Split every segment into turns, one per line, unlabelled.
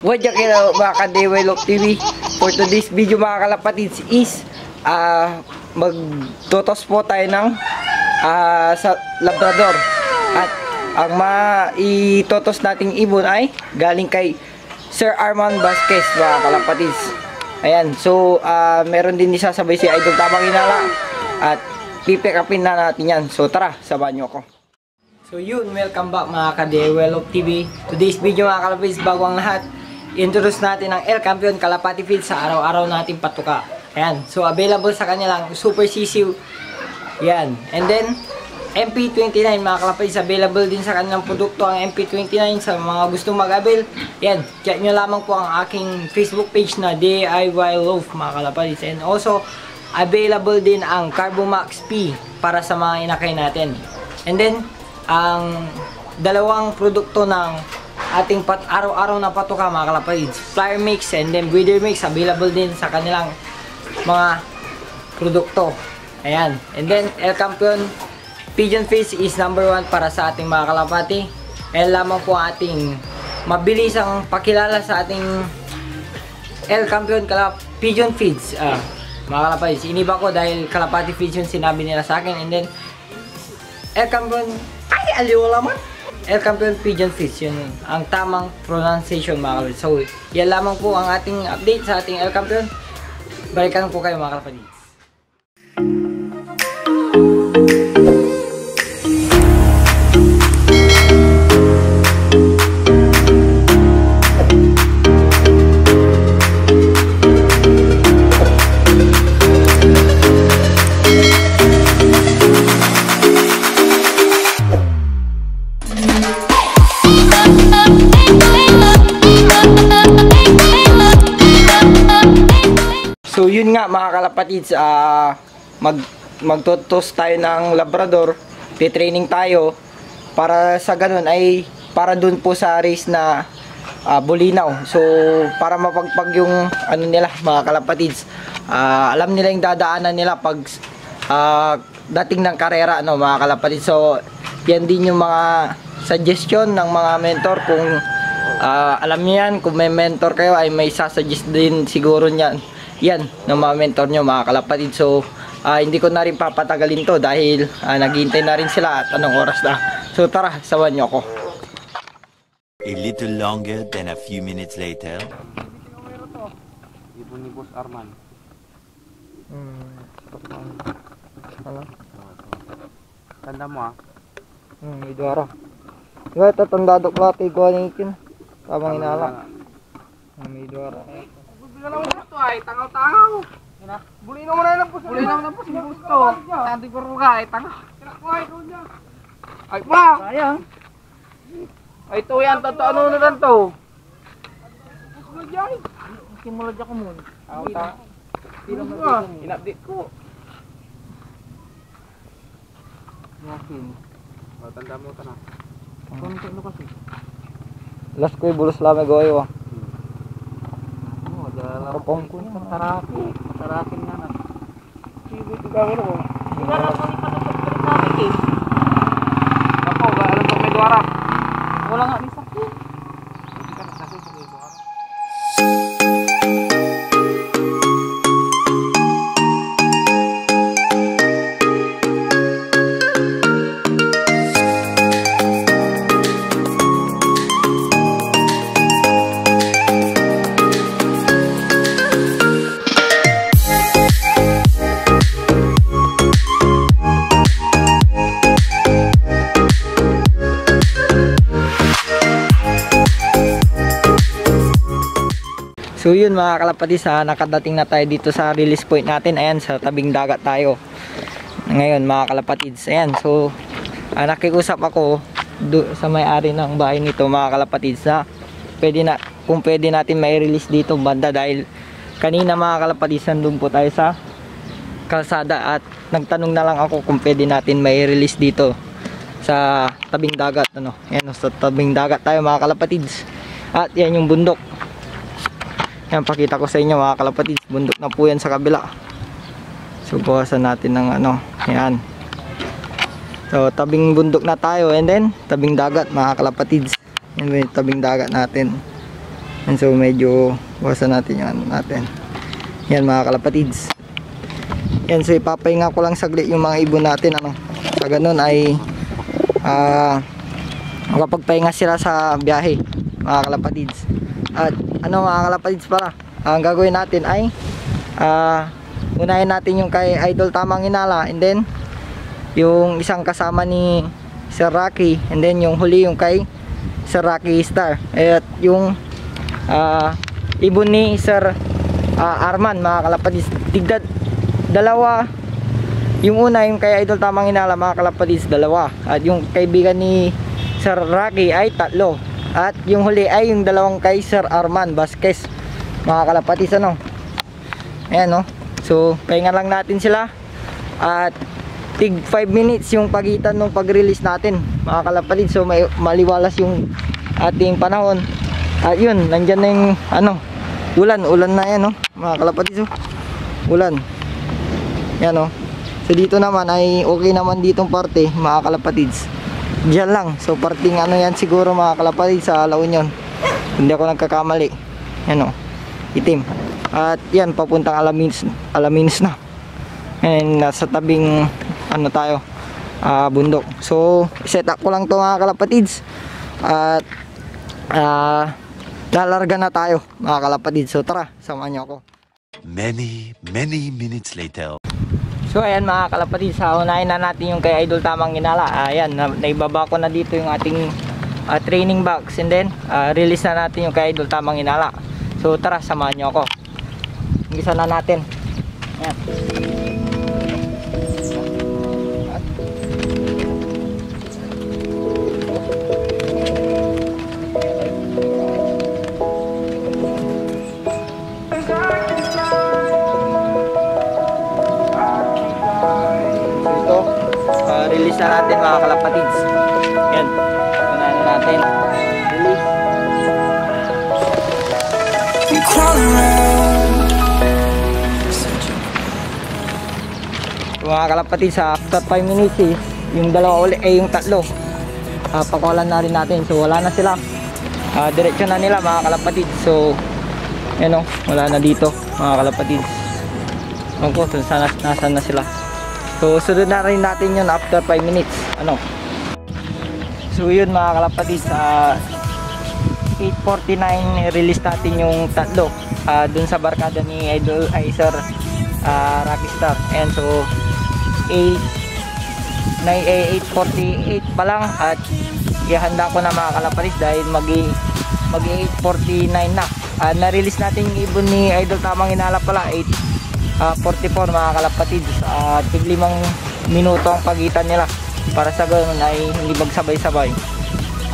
What you kilo mga ka-Develop TV. For today's video mga kalapatids is magtotos po tayo ng sa Labrador. At ang maitotos nating ibon ay galing kay Sir Arman Vasquez mga kalapatids. Ayan, so meron din isasabay si Idol Tabang Inala at pipick upin na natin yan. So tara, samahan nyo ako. So yun, welcome back mga ka-Develop TV. Today's video mga kalapatids, bago ang lahat, introduce natin ang El Campeon Kalapati Feed sa araw-araw nating patuka. Ayan, so available sa kanilang Super Sisiw. Yan, and then MP29 mga kalapatids, available din sa kanilang produkto ang MP29 sa mga gustong mag-avail. Yan, check nyo lamang po ang aking Facebook page na DIY Loaf mga kalapatids. And also, available din ang Carbomax P para sa mga inakay natin. And then, ang dalawang produkto ng ating araw-araw na patuka mga kalapatids, flyer mix and then breeder mix, available din sa kanilang mga produkto. Ayan, and then El Campeon Pigeon Feeds is number 1 para sa ating mga kalapati. Ayan lamang po ating mabilisang pakilala sa ating El Campeon Pigeon Feeds. Mga kalapatids, iniba ko dahil Kalapati Feeds yung sinabi nila sa akin. And then El Campeon, ay aliw laman, El Campeon Pigeon Feeds, yun ang tamang pronunciation mga kalapatids. So yan lamang po ang ating update sa ating El Campeon. Balikan po kayo mga kalapatids. So yun nga mga kalapatids, magtutos tayo ng Labrador, titraining tayo para sa ganun ay para dun po sa race na Bulinaw. So para mapagpag yung ano nila mga kalapatids, alam nila yung dadaanan nila pag dating ng karera no mga kalapatids. So yan din yung mga suggestion ng mga mentor kung alam niyo yan, kung may mentor kayo ay may sasuggest din siguro niyan yan ng mga mentor nyo mga kalapatid. So hindi ko na rin papatagalin to dahil naghihintay na rin sila at anong oras na. So tara, sawan nyo ako.
A little longer than a few minutes later.
Ibon ni Boss Arman.
Ano?
Tanda mo
Idora. Nga tatandadok lati ko anikin. Tamang inala. Idora.
Bigla naman gusto ay tangaw-tangaw. Buli naman na lang po. Buli naman na po si gusto. Tanti ko ruga ay tangaw. Kinakuha ko niya. Ay pa.
Sayang.
Ay to yan to ano na lang to.
Simula dyan ko muna.
In-update ko.
Yakin.
Tanda mo ta na.
Konti na kasi. Last ko bulos lamig ko ayo. Kapong ko na tarakin nga na.
Sibit ka mo.
Wala lang kami patutok
Ako ba alam ko may duara.
wala nga ni sakto. So yun mga kalapatids, nakadating na tayo dito sa release point natin. Ayan, sa tabing dagat tayo ngayon mga kalapatids. Ayan, so nakikusap ako sa may-ari ng bahay nito mga kalapatids na kung pwede natin may release dito banda, dahil kanina mga kalapatids nandun po tayo sa kalsada at nagtanong na lang ako kung pwede natin may release dito sa tabing dagat. Ayan, sa tabing dagat tayo mga kalapatids. At yan yung bundok. Yan, pakita ko sa inyo mga kalapatids, bundok na po yan sa kabila. So bawasan natin ng yan. So tabing bundok na tayo, and then tabing dagat mga kalapatids. Yan yung tabing dagat natin. And so medyo bawasan natin yung ano natin. Yan mga kalapatids. Yan, so ipapahinga ko lang saglit yung mga ibon natin, ano. Sa ganun ay makapagpahinga sila sa biyahe mga kalapatids. At ano mga kalapatids pala, ang gagawin natin ay unahin natin yung kay Idol Tamang Hinala, and then yung isang kasama ni Sir Rocky, and then yung huli yung kay Sir Rocky Star. At yung ibon ni Sir Arman mga kalapatids, tigdad dalawa. Yung una yung kay Idol Tamang Hinala mga kalapatids, dalawa. At yung kaibigan ni Sir Rocky ay 3. At yung huli ay yung dalawang kay Sir Arman Vasquez mga kalapatids, ano. Ayan, no. So pahinga lang natin sila. At tig 5 minutes yung pagitan ng pag-release natin mga kalapatids. So may maliwalas yung ating panahon. At yun, nandyan na yung ano, ulan na yan, no mga kalapatids, oh. Ulan. Yan, oh. So dito naman ay okay naman ditong parte mga kalapatids. Diyan lang. So parting ano yan siguro mga kalapatids sa La Union. Hindi ako nagkakamali. Yan, oh. Itim. At yan, papuntang Alaminos na. And nasa tabing ano tayo, bundok. So set up ko lang to mga kalapatids. At lalarga na tayo mga kalapatids. So tara, samahan niyo ako.
Many minutes later.
So ayan mga kalapatids, unahin na natin yung kay Idol Tamang Hinala. Ayan, naibaba ko na dito yung ating training box, and then release na natin yung kay Idol Tamang Hinala. So tara, samahan nyo ako. Umpisa na natin. Ayan. Release na natin mga kalapatids. Yan, unahin na natin. Release. So, mga kalapatids, after 5 minutes yung dalawa ulit, yung 3 pakawalan na rin natin. So wala na sila, diretso na nila mga kalapatids. So yan, wala na dito mga kalapatids. Kung nasaan na sila. So sunod na rin natin yun after 5 minutes, ano. So yun mga kalapatids, 8:49 release natin yung 3 dun sa barkada ni Idol ay Sir Rocky Star. And so 8:48 pa lang at ihanda ko na mga kalapatids dahil magi 8:49 na. Na-release natin yung ibon ni Idol Tamang Hinala pala 44 mga kalapatids. Tig 5 minuto ang pagitan nila para sa ganun ay hindi magsabay-sabay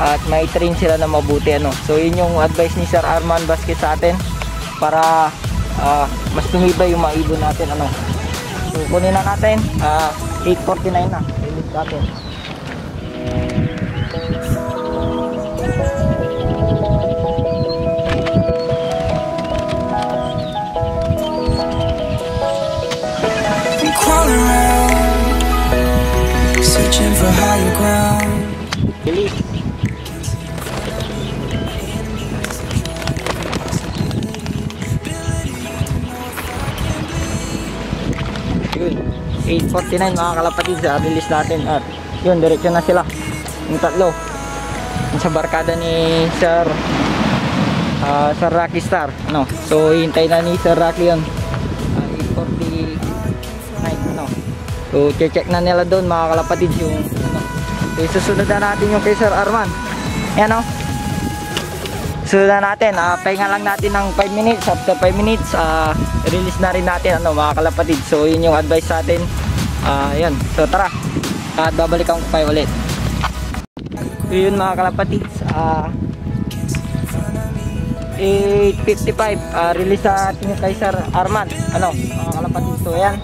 at may train sila na mabuti, ano. So yun yung advice ni Sir Arman Vasquez sa atin para mas tumibay yung mga ibon natin, ano. So kunin na natin, 8:49 na release natin.
Searching for higher ground.
Release. Yun, 8:49 mga kalapatids, release natin at yun, diretso na sila yung 3 yung sa barkada ni Sir Rocky Star, ano. So hintay na ni Sir Rocky yun, 8:49, ano. So check na nila doon mga kalapatids yung ano. So susunod na natin yung kay Sir Arman. Yan, o. Susunod na natin, pahinga lang natin ng 5 minutes. After 5 minutes, release na rin natin, ano mga kalapatids. So yun yung advice sa atin. Yan, so tara, at babalikan ko kayo ulit. So yun mga kalapatids, 8:55 release sa atin yung kay Sir Arman, ano mga kalapatids. So yan,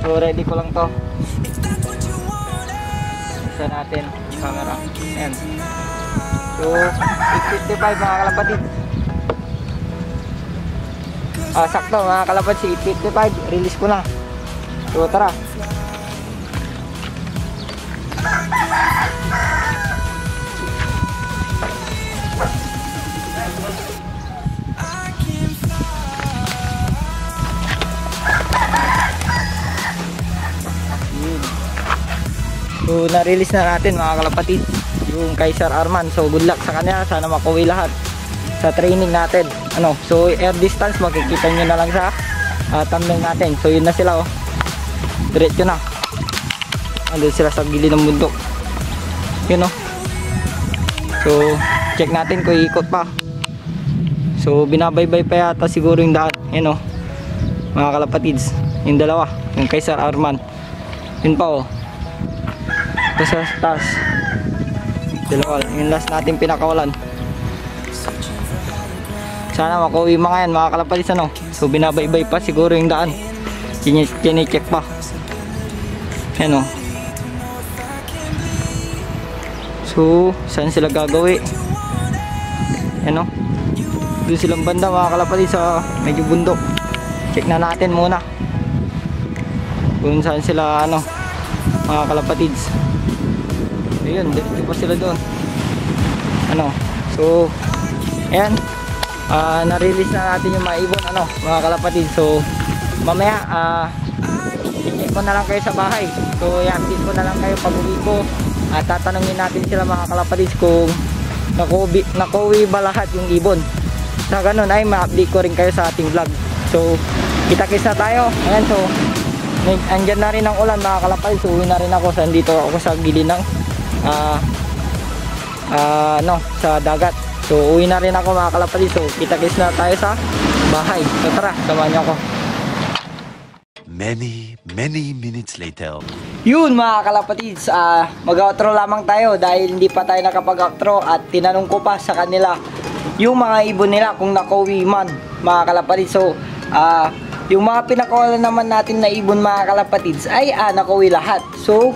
so ready ko lang to. Isa natin camera. Ayan. So 8:55 mga kalapatids. Sakto mga kalapatids, 8:55 release ko na. So tara. So na-release na natin mga kalapatid yung kay Sir Arman. So good luck sa kanya, sana makuwi lahat sa training natin. Ano, so air distance makikita nyo na lang sa thumbnail natin. So yun na sila oh. Diretso na. Andun sila sa gilid ng bundok. Yun oh. So check natin kung ikot pa. So binabaybay pa yata siguro yung daan. Yun oh. Mga kalapatids, yung dalawa, yung kay Sir Arman. Yun pa oh. Ito sa taas. Dalawa, yung last natin pinakawalan. Sana makuwi mga yan mga kalapatids ano. So binabaybay pa siguro yung daan. Chine-check pa. Yan oh. So saan sila gagawi? Yan oh. Doon silang banda mga kalapatids sa medyo bundok. Check na natin muna kung saan sila ano mga kalapatids. Ayun, dito pa sila doon. Ano, so ayan, na-release na natin yung mga ibon ano mga kalapatids. So mamaya i-check ko na lang kayo sa bahay. So i-update ko na lang kayo pag uwi ko at tatanungin natin sila mga kalapatids kung nakuwi ba lahat yung ibon. Sa ganun ay ma-update ko rin kayo sa ating vlog. So kita-kits na tayo. Ayan, so andyan na rin ang ulan mga kalapatids. So uwi na rin ako. So dito ako sa gilid ng sa dagat. So uwi na rin ako mga kalapatids. So kita-kits na tayo sa bahay. So tara, samahan niyo ako.
Many minutes later.
Yun mga kalapatids, mag-outro lamang tayo dahil hindi pa tayo nakapag-outro at tinanong ko pa sa kanila yung mga ibon nila kung nakuwi man mga kalapatids. So yung mga pinakawalan naman natin na ibon mga kalapatids ay nakuwi lahat. So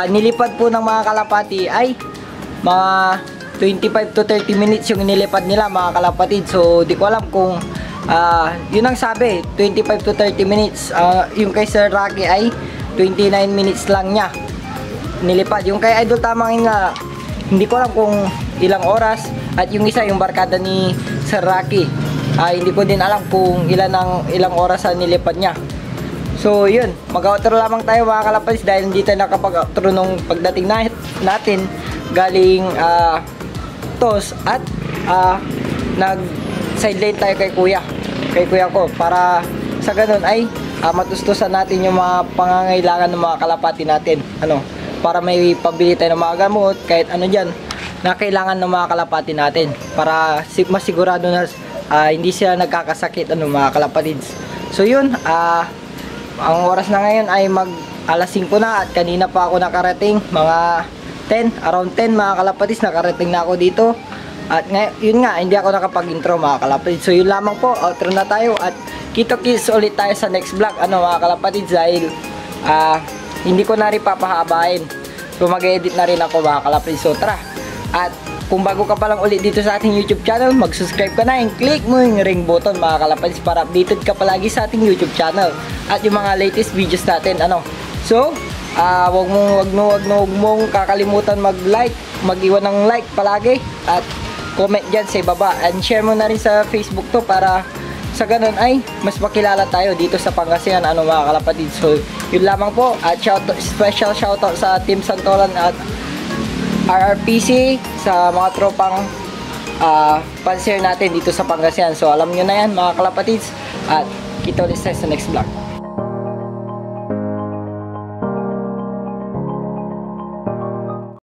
nilipad po ng mga kalapati ay mga 25 to 30 minutes yung nilipad nila mga kalapatids. So di ko alam kung yun ang sabi 25 to 30 minutes. Yung kay Sir Rocky ay 29 minutes lang niya nilipad. Yung kay Idol Tamang nga hindi ko alam kung ilang oras. At yung isa yung barkada ni Sir Rocky, hindi ko din alam kung ilang oras ang nilipad niya. So yun, mag-outro lamang tayo mga kalapatids dahil hindi tayo nakapag-outro nung pagdating natin galing TOS at nag sideline tayo kay kuya ko para sa ganun ay matustusan natin yung mga pangangailangan ng mga kalapati natin ano, para may pabili tayo ng mga gamot kahit ano dyan na kailangan ng mga kalapati natin para masigurado na hindi sila nagkakasakit ano mga kalapatids. So yun, ang oras na ngayon ay mag alas 5 na at kanina pa ako nakarating mga 10, around 10 mga kalapatids nakarating na ako dito. At yun nga, hindi ako nakapag-intro mga kalapatids. So yun lamang po, outro na tayo at kita-kits ulit tayo sa next vlog ano mga kalapatids dahil hindi ko na rin papahabain. So mag-edit na rin ako mga kalapatids. So tara, at kung bago ka pa lang ulit dito sa ating YouTube channel, mag-subscribe ka na and click mo yung ring button mga kalapatids para updated ka palagi sa ating YouTube channel at yung mga latest videos natin ano. So wag mong kakalimutan mag-like, mag-iwan ng like palagi at comment dyan sa ibaba and share mo na rin sa Facebook to para sa ganun ay mas makilala tayo dito sa Pangasinan ano mga kalapatids. So yun lamang po at special shoutout sa Team Santolan at RRPC sa mga tropang panser natin dito sa Pangasinan. So alam nyo na yan mga kalapatids at kita ulit sa next vlog.